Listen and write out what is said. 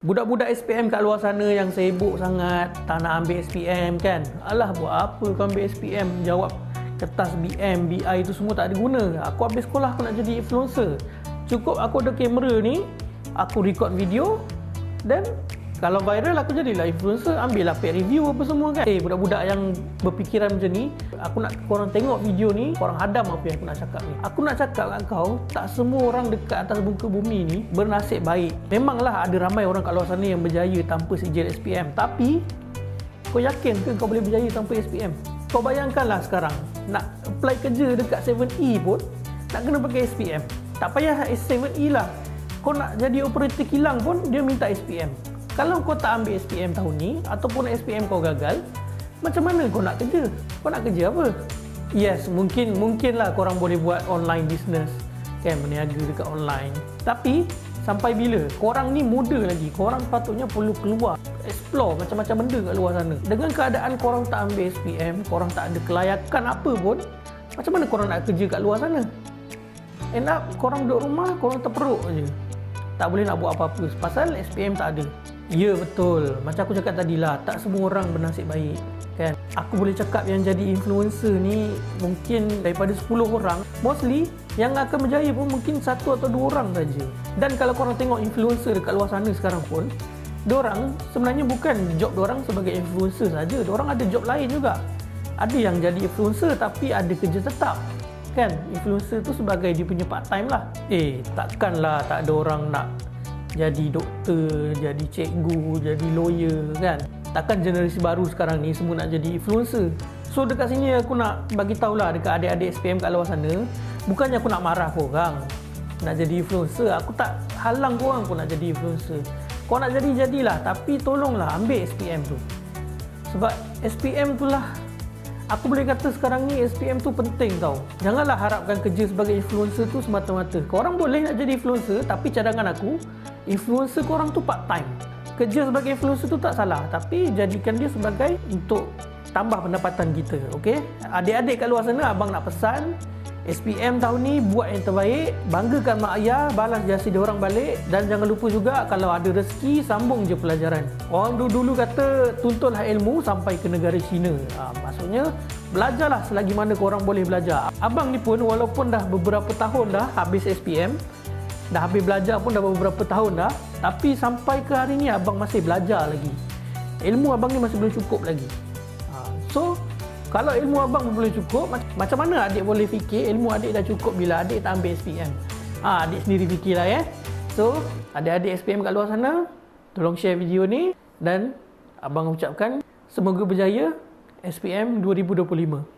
Budak-budak SPM kat luar sana yang sibuk sangat tak nak ambil SPM kan. Alah, buat apa kau ambil SPM? Jawab kertas BM, BI tu semua tak ada guna. Aku habis sekolah aku nak jadi influencer. Cukup aku ada kamera ni, aku record video dan kalau viral aku jadilah influencer, ambillah paid review apa semua kan. Budak-budak yang berfikiran macam ni, aku nak korang tengok video ni, korang hadam apa yang aku nak cakap ni. Aku nak cakap kat kau, tak semua orang dekat atas muka bumi ni bernasib baik. Memanglah ada ramai orang kat luar sana yang berjaya tanpa sijil SPM. Tapi kau yakin ke kau boleh berjaya tanpa SPM? Kau bayangkanlah sekarang nak apply kerja dekat 7E pun nak kena pakai SPM. Tak payah 7E lah. Kau nak jadi operator kilang pun dia minta SPM. Kalau kau tak ambil SPM tahun ni ataupun SPM kau gagal, macam mana kau nak kerja? Kau nak kerja apa? Yes, mungkinlah korang boleh buat online business kan, berniaga dekat online. Tapi sampai bila? Korang ni muda lagi. Korang patutnya perlu keluar, explore macam-macam benda kat luar sana. Dengan keadaan korang tak ambil SPM, korang tak ada kelayakan apa pun, macam mana korang nak kerja kat luar sana? End up korang duduk rumah, korang terperuk je. Tak boleh nak buat apa-apa pasal SPM tak ada. Ya, betul. Macam aku cakap tadi lah, tak semua orang bernasib baik kan. Aku boleh cakap yang jadi influencer ni mungkin daripada 10 orang, mostly yang akan berjaya pun mungkin 1 atau 2 orang saja. Dan kalau korang tengok influencer dekat luar sana sekarang pun, diorang sebenarnya bukan job diorang sebagai influencer saja, diorang ada job lain juga. Ada yang jadi influencer tapi ada kerja tetap kan. Influencer tu sebagai dia punya part time lah. Takkanlah tak ada orang nak jadi doktor, jadi cikgu, jadi lawyer kan. Takkan generasi baru sekarang ni semua nak jadi influencer. So dekat sini aku nak bagi tahulah dekat adik-adik SPM kat luar sana, bukannya aku nak marah korang nak jadi influencer. Aku tak halang korang pun nak jadi influencer. Kau nak jadilah, tapi tolonglah ambil SPM tu. Sebab SPM tu lah, aku boleh kata sekarang ni SPM tu penting tau. Janganlah harapkan kerja sebagai influencer tu semata-mata. Korang boleh nak jadi influencer, tapi cadangan aku, influencer korang tu part time. Kerja sebagai influencer tu tak salah, tapi jadikan dia sebagai untuk tambah pendapatan kita. Okey? Adik-adik kat luar sana, abang nak pesan, SPM tahun ni buat yang terbaik, banggakan mak ayah, balas jasa dia orang balik, dan jangan lupa juga kalau ada rezeki sambung je pelajaran. Orang dulu kata tuntutlah ilmu sampai ke negara China. Maksudnya belajarlah selagi mana korang boleh belajar. Abang ni pun walaupun dah beberapa tahun dah habis SPM, dah habis belajar pun dah beberapa tahun dah, tapi sampai ke hari ni abang masih belajar lagi. Ilmu abang ni masih belum cukup lagi. So kalau ilmu abang belum cukup, macam mana adik boleh fikir ilmu adik dah cukup bila adik tak ambil SPM? Adik sendiri fikirlah ya. So, adik-adik SPM kat luar sana, tolong share video ni dan abang ucapkan semoga berjaya SPM 2025.